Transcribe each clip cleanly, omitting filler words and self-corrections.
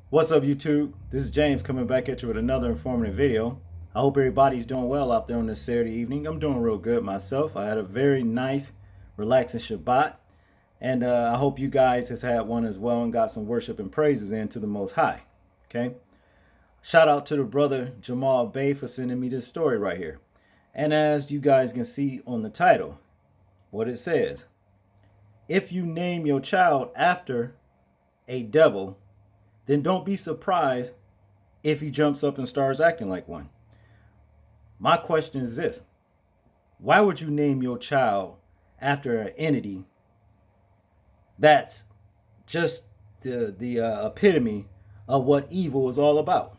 What's up, YouTube? This is James coming back at you with another informative video. I hope everybody's doing well out there on this Saturday evening. I'm doing real good myself. I had a very nice, relaxing Shabbat, and I hope you guys has had one as well and got some worship and praises into the Most High. Okay. Shout out to the brother Jamal Bay for sending me this story right here. And as you guys can see on the title, what it says: if you name your child after a devil, then don't be surprised if he jumps up and starts acting like one. My question is this: why would you name your child after an entity that's just the epitome of what evil is all about?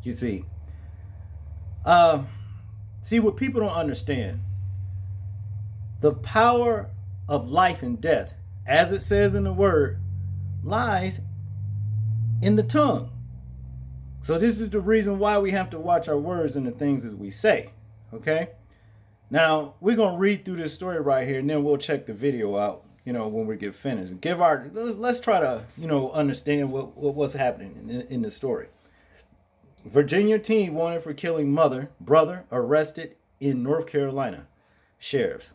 You see, uh, see what people don't understand: the power of life and death, as it says in the word, lies in the tongue. So this is the reason why we have to watch our words and the things that we say. Okay. Now we're gonna read through this story right here, and then we'll check the video out. When we get finished, give our let's try to understand what's happening in the story. Virginia teen wanted for killing mother, brother arrested in North Carolina. Sheriffs.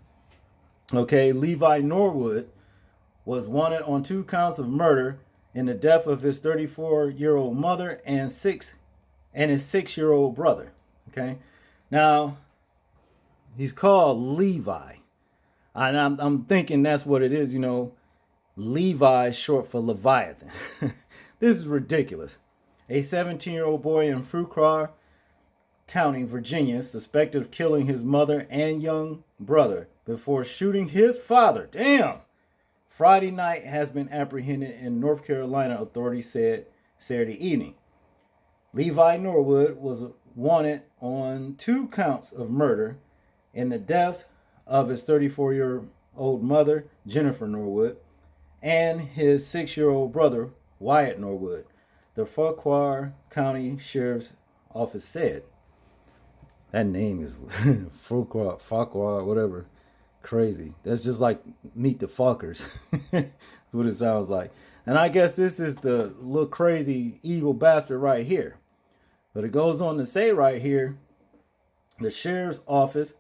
Okay, Levi Norwood was wanted on 2 counts of murder in the death of his 34-year-old mother and his 6-year-old brother. Okay, now he's called Levi, and I'm thinking that's what it is. Levi is short for Leviathan. This is ridiculous. A 17-year-old boy in Fauquier County, Virginia, suspected of killing his mother and young brother before shooting his father. Damn. Friday night has been apprehended in North Carolina, authorities said Saturday evening. Levi Norwood was wanted on 2 counts of murder in the deaths of his 34-year-old mother, Jennifer Norwood, and his 6-year-old brother, Wyatt Norwood, the Fauquier County Sheriff's Office said. That name is Fauquier, whatever. Crazy. That's just like Meet the Fockers. That's what it sounds like. And I guess this is the little crazy evil bastard right here. But it goes on to say right here, the sheriff's office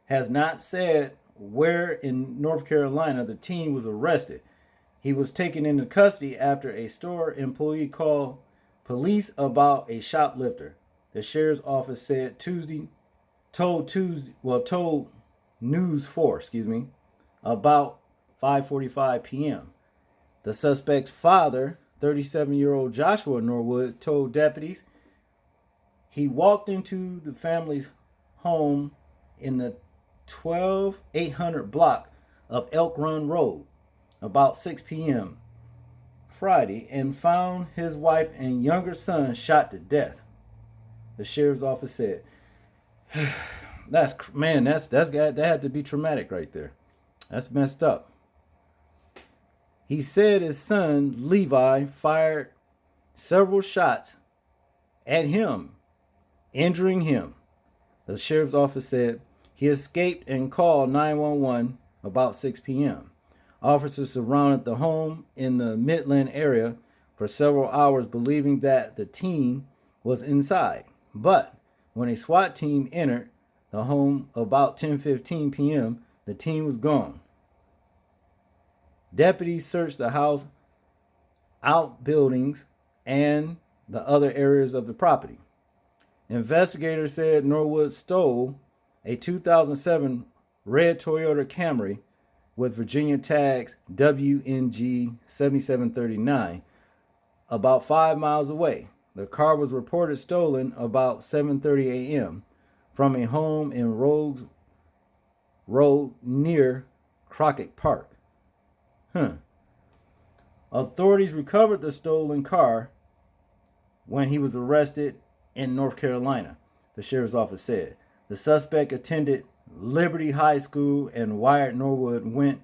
has not said where in North Carolina the teen was arrested. He was taken into custody after a store employee called police about a shoplifter. The sheriff's office said told News 4, about 5:45 p.m. The suspect's father, 37-year-old Joshua Norwood, told deputies he walked into the family's home in the 12800 block of Elk Run Road about 6 p.m. Friday and found his wife and younger son shot to death. The sheriff's office said, that had to be traumatic right there. That's messed up. He said his son Levi fired several shots at him, injuring him. The sheriff's office said he escaped and called 911 about 6 p.m. Officers surrounded the home in the Midland area for several hours, believing that the teen was inside. But when a SWAT team entered the home about 10:15 p.m., the teen was gone. Deputies searched the house, outbuildings, and the other areas of the property. Investigators said Norwood stole a 2007 red Toyota Camry with Virginia tags WNG 7739 about 5 miles away. The car was reported stolen about 7:30 a.m. from a home in Rogues Road near Crockett Park. Authorities recovered the stolen car when he was arrested in North Carolina, the sheriff's office said. The suspect attended Liberty High School, and Wyatt Norwood went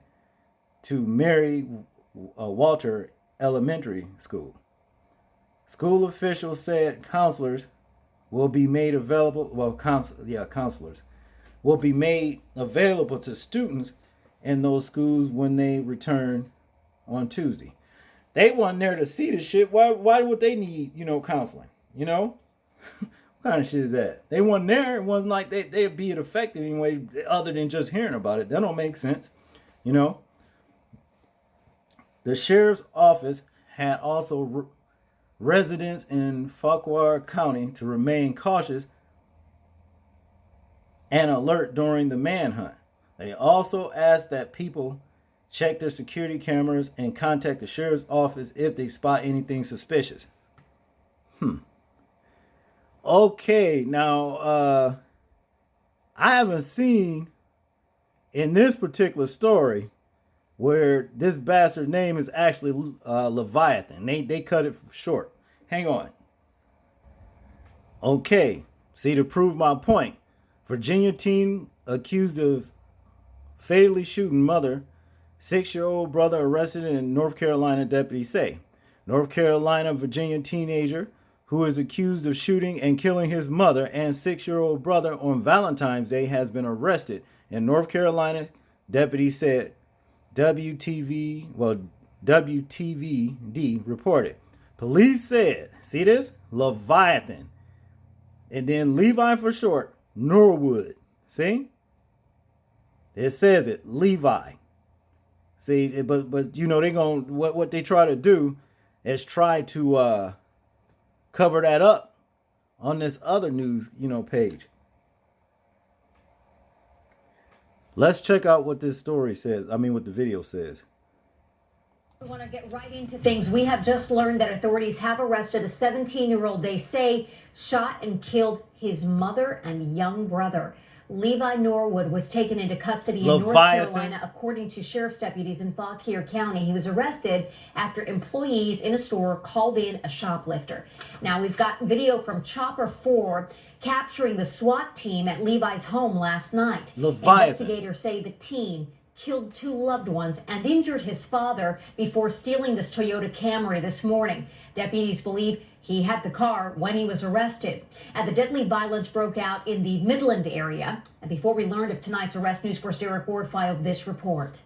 to Mary Walter Elementary School. School officials said counselors will be made available. Counselors will be made available to students in those schools when they return on Tuesday. They wasn't there to see the shit. Why would they need, counseling? What kind of shit is that? They wasn't there. It wasn't like they'd be affected anyway, other than just hearing about it. That don't make sense. The sheriff's office had also residents in Fauquier County to remain cautious and alert during the manhunt. They also asked that people check their security cameras and contact the sheriff's office if they spot anything suspicious. Okay, now I haven't seen in this particular story where this bastard name is actually Leviathan. They cut it short. Hang on. Okay, see, to prove my point, Virginia teen accused of fatally shooting mother, 6-year-old brother arrested in North Carolina, deputies say. North Carolina, Virginia teenager who is accused of shooting and killing his mother and 6-year-old brother on Valentine's Day has been arrested in North Carolina, deputies said. WTVD reported. Police said, see this? Leviathan. And then Levi for short, Norwood. See? It says it, Levi. See, but they gonna what they try to do is try to cover that up on this other news, page. Let's check out what this story says. What the video says. We want to get right into things. We have just learned that authorities have arrested a 17-year-old, they say, shot and killed his mother and young brother. Levi Norwood was taken into custody in North Carolina, according to sheriff's deputies in Fauquier County. He was arrested after employees in a store called in a shoplifter. Now, we've got video from Chopper 4 capturing the SWAT team at Levi's home last night. Investigators say the teen killed 2 loved ones and injured his father before stealing this Toyota Camry this morning. Deputies believe he had the car when he was arrested. And the deadly violence broke out in the Midland area. And before we learned of tonight's arrest, News 4's Derek Ward filed this report.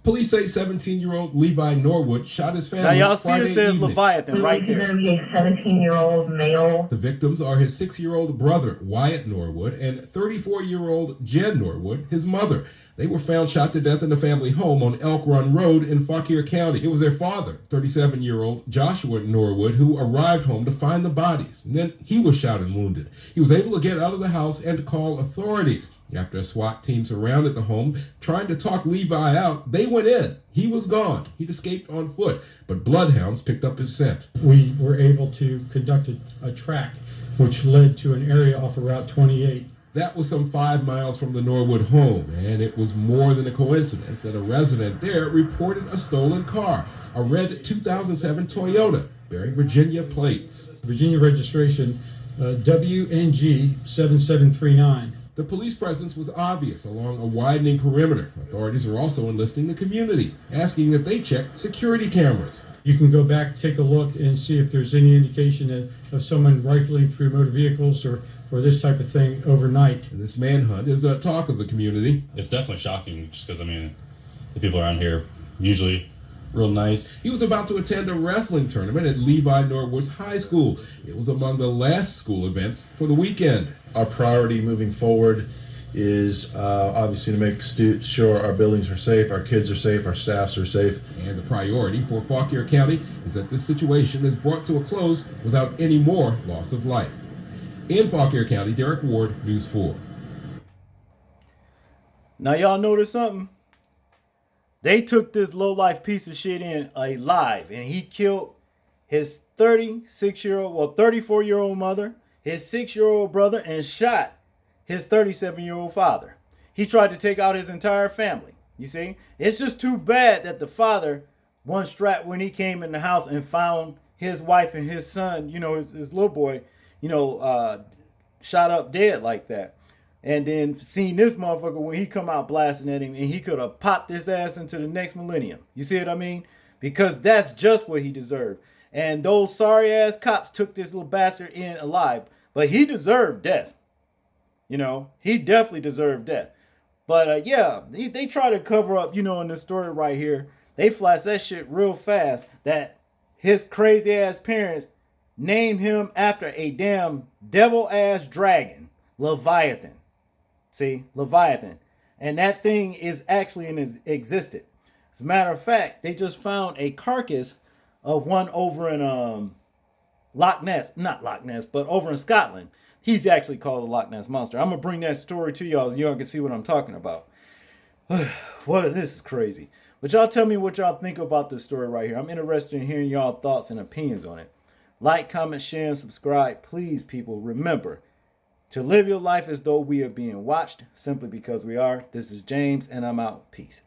Police say 17-year-old Levi Norwood shot his family. Now y'all see Friday it says evening. Leviathan right there. A 17-year-old male. The victims are his 6-year-old brother, Wyatt Norwood, and 34-year-old Jen Norwood, his mother. They were found shot to death in the family home on Elk Run Road in Fauquier County. It was their father, 37-year-old Joshua Norwood, who arrived home to find the bodies. And then he was shot and wounded. He was able to get out of the house and to call authorities. After a SWAT team surrounded the home, trying to talk Levi out, they went in. He was gone. He'd escaped on foot, but bloodhounds picked up his scent. We were able to conduct a track which led to an area off of Route 28. That was some 5 miles from the Norwood home, and it was more than a coincidence that a resident there reported a stolen car, a red 2007 Toyota bearing Virginia plates. Virginia registration WNG 7739. The police presence was obvious along a widening perimeter. Authorities are also enlisting the community, asking that they check security cameras. You can go back, take a look, and see if there's any indication of someone rifling through motor vehicles or this type of thing overnight. And this manhunt is a talk of the community. It's definitely shocking just because, the people around here usually real nice. He was about to attend a wrestling tournament at Levi Norwood's high school. It was among the last school events for the weekend. Our priority moving forward is obviously to make sure our buildings are safe, our kids are safe, our staffs are safe. And the priority for Fauquier County is that this situation is brought to a close without any more loss of life. In Fauquier County, Derek Ward, News 4. Now y'all notice something? They took this low-life piece of shit in alive, and he killed his 34-year-old mother, his 6-year-old brother, and shot his 37-year-old father. He tried to take out his entire family. You see? It's just too bad that the father wasn't strapped when he came in the house and found his wife and his son, his little boy, shot up dead like that. And then seeing this motherfucker when he come out blasting at him, and he could have popped his ass into the next millennium. You see what I mean? Because that's just what he deserved. And those sorry ass cops took this little bastard in alive, but he deserved death. He definitely deserved death. But they try to cover up, in this story right here, They flashed that shit real fast that his crazy ass parents named him after a damn devil ass dragon, Leviathan. See, Leviathan. And that thing is actually in existed. As a matter of fact, they just found a carcass of one over in Loch Ness, not Loch Ness, but over in Scotland. He's actually called the Loch Ness Monster. I'm gonna bring that story to y'all so y'all can see what I'm talking about. This is crazy. But y'all tell me what y'all think about this story right here. I'm interested in hearing y'all thoughts and opinions on it. Like, comment, share, and subscribe. Please, people, remember to live your life as though we are being watched, simply because we are. This is James, and I'm out. Peace.